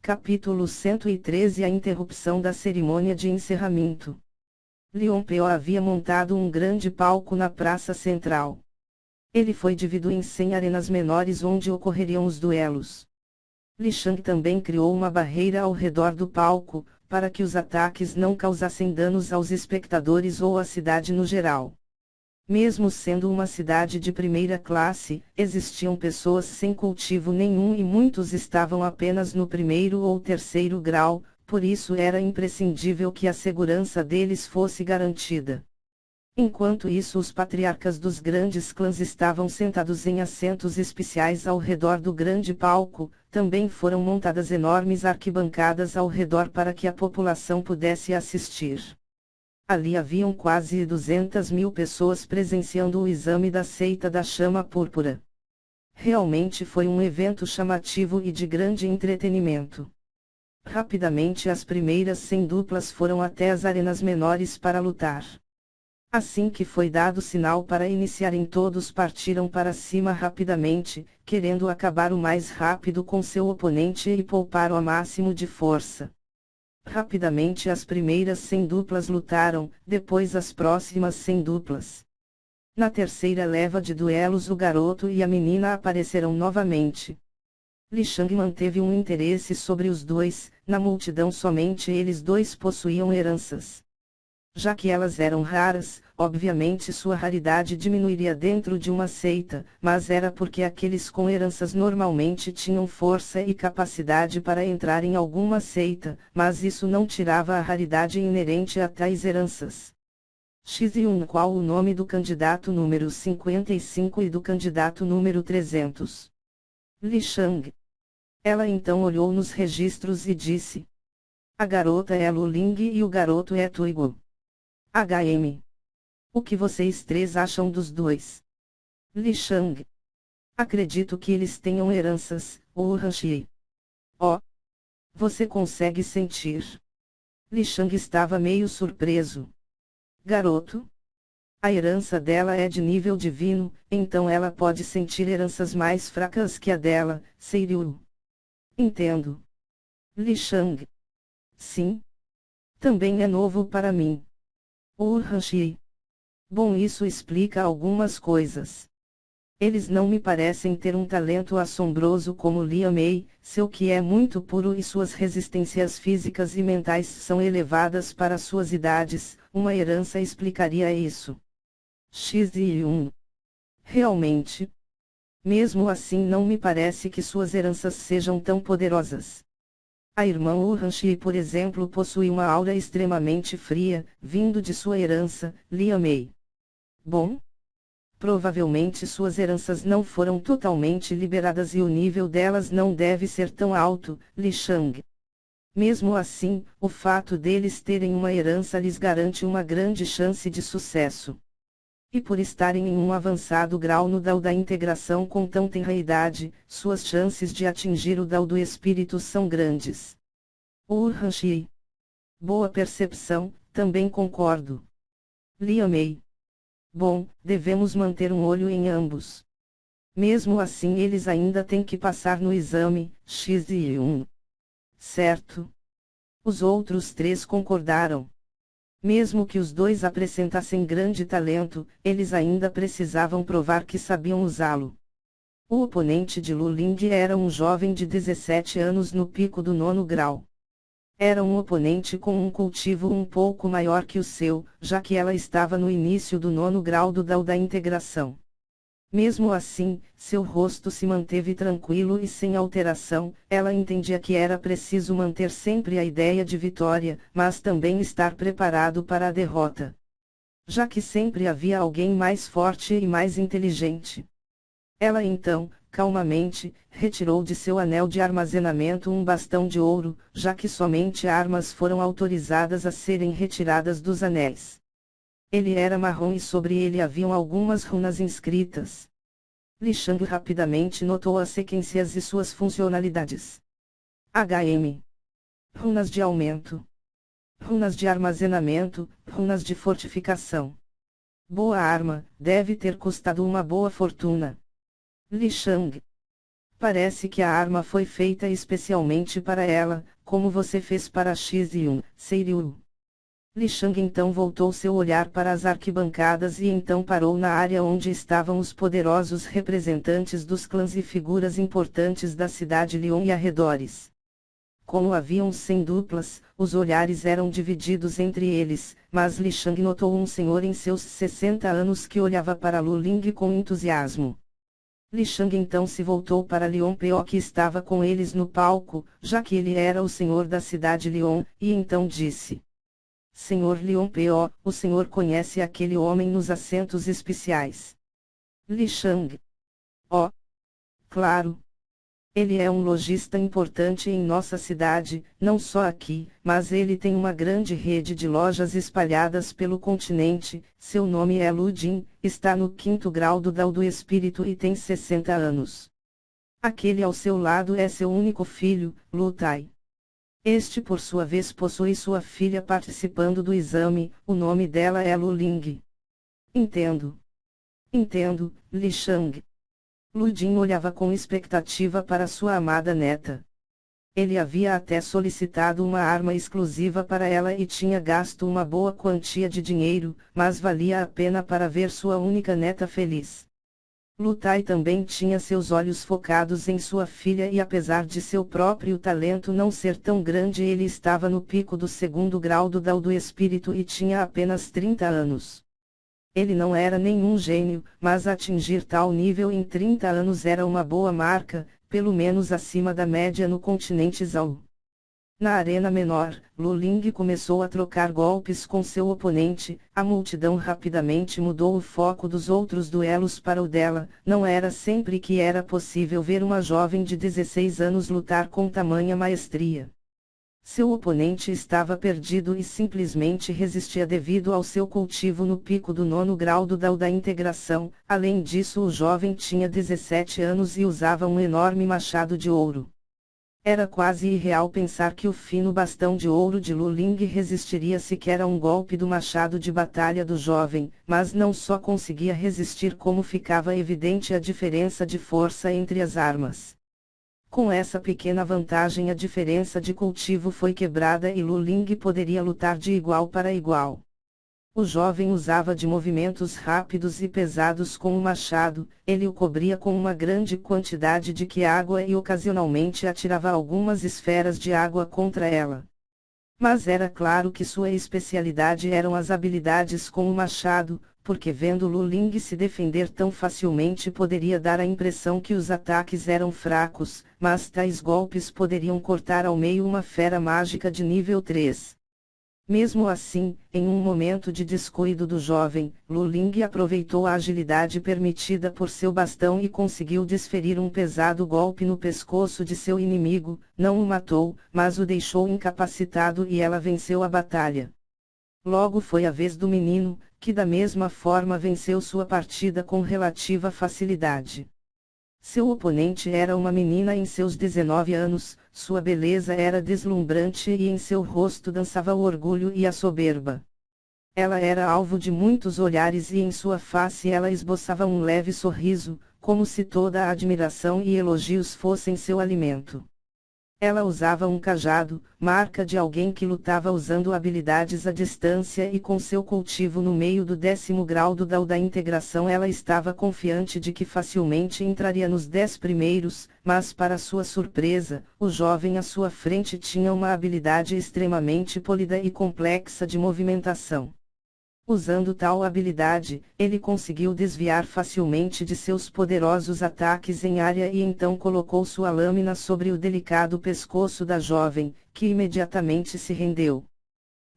Capítulo 113. A interrupção da cerimônia de encerramento. Lion Peo havia montado um grande palco na praça central. Ele foi dividido em 100 arenas menores onde ocorreriam os duelos. Li Shang também criou uma barreira ao redor do palco, para que os ataques não causassem danos aos espectadores ou à cidade no geral. Mesmo sendo uma cidade de primeira classe, existiam pessoas sem cultivo nenhum e muitos estavam apenas no primeiro ou terceiro grau, por isso era imprescindível que a segurança deles fosse garantida. Enquanto isso, os patriarcas dos grandes clãs estavam sentados em assentos especiais ao redor do grande palco, também foram montadas enormes arquibancadas ao redor para que a população pudesse assistir. Ali haviam quase 200.000 pessoas presenciando o exame da seita da chama púrpura. Realmente foi um evento chamativo e de grande entretenimento. Rapidamente as primeiras 100 duplas foram até as arenas menores para lutar. Assim que foi dado sinal para iniciarem, todos partiram para cima rapidamente, querendo acabar o mais rápido com seu oponente e poupar o máximo de força. Rapidamente as primeiras 100 duplas lutaram, depois as próximas 100 duplas. Na terceira leva de duelos o garoto e a menina apareceram novamente. Li Shang manteve um interesse sobre os dois, na multidão somente eles dois possuíam heranças. Já que elas eram raras, obviamente sua raridade diminuiria dentro de uma seita, mas era porque aqueles com heranças normalmente tinham força e capacidade para entrar em alguma seita, mas isso não tirava a raridade inerente a tais heranças. X1. Qual o nome do candidato número 55 e do candidato número 300? Li Shang. Ela então olhou nos registros e disse: a garota é Lu Ling e o garoto é Tuigo. HM. O que vocês três acham dos dois? Li Shang. Acredito que eles tenham heranças, Wu Hanxi. Oh! Você consegue sentir? Li Shang estava meio surpreso. Garoto? A herança dela é de nível divino, então ela pode sentir heranças mais fracas que a dela, Seiryu. Entendo. Li Shang. Sim. Também é novo para mim. Hanxi. Bom, isso explica algumas coisas. Eles não me parecem ter um talento assombroso como Lian Mei, seu Qi é muito puro e suas resistências físicas e mentais são elevadas para suas idades, uma herança explicaria isso. X1. Realmente. Mesmo assim não me parece que suas heranças sejam tão poderosas. A irmã Wu Hanxi, por exemplo, possui uma aura extremamente fria, vindo de sua herança, Lian Mei. Bom? Provavelmente suas heranças não foram totalmente liberadas e o nível delas não deve ser tão alto, Li Shang. Mesmo assim, o fato deles terem uma herança lhes garante uma grande chance de sucesso. E por estarem em um avançado grau no Dao da integração com tão tenra idade, suas chances de atingir o Dao do espírito são grandes. Hanxi. Boa percepção, também concordo. Lian Mei. Bom, devemos manter um olho em ambos. Mesmo assim eles ainda têm que passar no exame, X1. Certo. Os outros três concordaram. Mesmo que os dois apresentassem grande talento, eles ainda precisavam provar que sabiam usá-lo. O oponente de Lu Ling era um jovem de 17 anos no pico do 9º grau. Era um oponente com um cultivo um pouco maior que o seu, já que ela estava no início do 9º grau do Dao da integração. Mesmo assim, seu rosto se manteve tranquilo e sem alteração, ela entendia que era preciso manter sempre a ideia de vitória, mas também estar preparado para a derrota. Já que sempre havia alguém mais forte e mais inteligente. Ela então, calmamente, retirou de seu anel de armazenamento um bastão de ouro, já que somente armas foram autorizadas a serem retiradas dos anéis. Ele era marrom e sobre ele haviam algumas runas inscritas. Li Shang rapidamente notou as sequências e suas funcionalidades. HM. Runas de aumento. Runas de armazenamento, runas de fortificação. Boa arma, deve ter custado uma boa fortuna. Li Shang. Parece que a arma foi feita especialmente para ela, como você fez para Xiziun, Seiryu. Li Shang então voltou seu olhar para as arquibancadas e então parou na área onde estavam os poderosos representantes dos clãs e figuras importantes da cidade Lyon e arredores. Como haviam 100 duplas, os olhares eram divididos entre eles, mas Li Shang notou um senhor em seus 60 anos que olhava para Lu Ling com entusiasmo. Li Shang então se voltou para Lion Peo que estava com eles no palco, já que ele era o senhor da cidade Lyon, e então disse: Senhor Lion Peo, o senhor conhece aquele homem nos assentos especiais? Li Shang: Oh, claro. Ele é um lojista importante em nossa cidade, não só aqui, mas ele tem uma grande rede de lojas espalhadas pelo continente. Seu nome é Lu Jin, está no 5º grau do Dao do Espírito e tem 60 anos. Aquele ao seu lado é seu único filho, Lu Tai. Este por sua vez possui sua filha participando do exame, o nome dela é Lu Ling. Entendo. Entendo, Li Shang. Lu Jin olhava com expectativa para sua amada neta. Ele havia até solicitado uma arma exclusiva para ela e tinha gasto uma boa quantia de dinheiro, mas valia a pena para ver sua única neta feliz. Lu Tai também tinha seus olhos focados em sua filha e apesar de seu próprio talento não ser tão grande ele estava no pico do 2º grau do Dao do Espírito e tinha apenas 30 anos. Ele não era nenhum gênio, mas atingir tal nível em 30 anos era uma boa marca, pelo menos acima da média no continente Zhao. Na arena menor, Lu Ling começou a trocar golpes com seu oponente, a multidão rapidamente mudou o foco dos outros duelos para o dela, não era sempre que era possível ver uma jovem de 16 anos lutar com tamanha maestria. Seu oponente estava perdido e simplesmente resistia devido ao seu cultivo no pico do 9º grau do Dao da integração. Além disso, o jovem tinha 17 anos e usava um enorme machado de ouro. Era quase irreal pensar que o fino bastão de ouro de Lu Ling resistiria sequer a um golpe do machado de batalha do jovem, mas não só conseguia resistir como ficava evidente a diferença de força entre as armas. Com essa pequena vantagem a diferença de cultivo foi quebrada e Lu Ling poderia lutar de igual para igual. O jovem usava de movimentos rápidos e pesados com o machado, ele o cobria com uma grande quantidade de água e ocasionalmente atirava algumas esferas de água contra ela. Mas era claro que sua especialidade eram as habilidades com o machado, porque vendo Lu Ling se defender tão facilmente poderia dar a impressão que os ataques eram fracos, mas tais golpes poderiam cortar ao meio uma fera mágica de nível 3. Mesmo assim, em um momento de descuido do jovem, Lu Ling aproveitou a agilidade permitida por seu bastão e conseguiu desferir um pesado golpe no pescoço de seu inimigo, não o matou, mas o deixou incapacitado e ela venceu a batalha. Logo foi a vez do menino, que da mesma forma venceu sua partida com relativa facilidade. Seu oponente era uma menina em seus 19 anos, sua beleza era deslumbrante e em seu rosto dançava o orgulho e a soberba. Ela era alvo de muitos olhares e em sua face ela esboçava um leve sorriso, como se toda a admiração e elogios fossem seu alimento. Ela usava um cajado, marca de alguém que lutava usando habilidades à distância e com seu cultivo no meio do 10º grau do Dao da integração ela estava confiante de que facilmente entraria nos 10 primeiros, mas para sua surpresa, o jovem à sua frente tinha uma habilidade extremamente polida e complexa de movimentação. Usando tal habilidade, ele conseguiu desviar facilmente de seus poderosos ataques em área e então colocou sua lâmina sobre o delicado pescoço da jovem, que imediatamente se rendeu.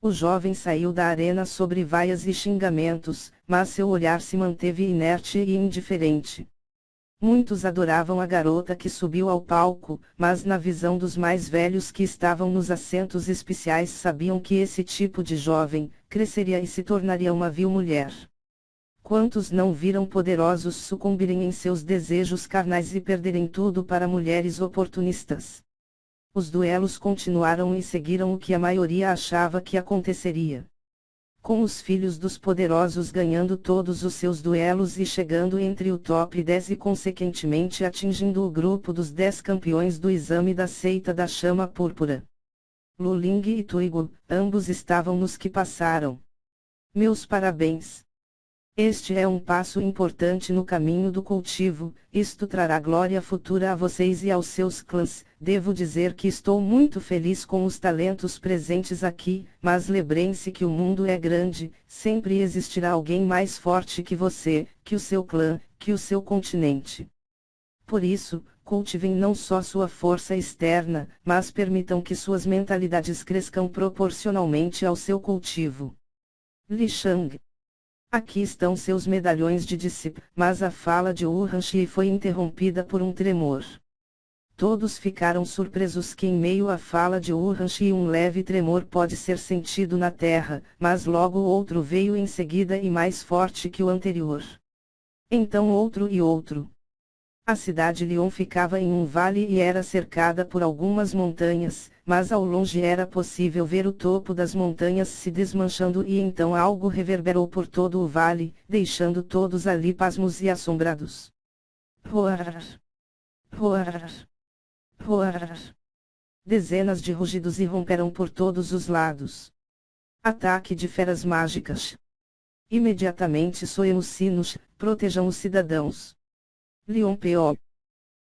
O jovem saiu da arena sobre vaias e xingamentos, mas seu olhar se manteve inerte e indiferente. Muitos adoravam a garota que subiu ao palco, mas na visão dos mais velhos que estavam nos assentos especiais sabiam que esse tipo de jovem, cresceria e se tornaria uma vil mulher. Quantos não viram poderosos sucumbirem em seus desejos carnais e perderem tudo para mulheres oportunistas? Os duelos continuaram e seguiram o que a maioria achava que aconteceria. com os filhos dos poderosos ganhando todos os seus duelos e chegando entre o top 10 e consequentemente atingindo o grupo dos 10 campeões do exame da seita da chama púrpura. Luling e Tuigo, ambos estavam nos que passaram. Meus parabéns. Este é um passo importante no caminho do cultivo, isto trará glória futura a vocês e aos seus clãs. Devo dizer que estou muito feliz com os talentos presentes aqui, mas lembrem-se que o mundo é grande, sempre existirá alguém mais forte que você, que o seu clã, que o seu continente. Por isso, cultivem não só sua força externa, mas permitam que suas mentalidades cresçam proporcionalmente ao seu cultivo. Li Shang. Aqui estão seus medalhões de discípulo, mas a fala de Urhanshi foi interrompida por um tremor. Todos ficaram surpresos que em meio à fala de Urhanshi um leve tremor pode ser sentido na terra, mas logo outro veio em seguida e mais forte que o anterior. Então outro e outro. A cidade Lyon ficava em um vale e era cercada por algumas montanhas, mas ao longe era possível ver o topo das montanhas se desmanchando e então algo reverberou por todo o vale, deixando todos ali pasmos e assombrados. Roar! Roar! Roar! Dezenas de rugidos irromperam por todos os lados. Ataque de feras mágicas! Imediatamente soem os sinos, protejam os cidadãos. Lyon P.O.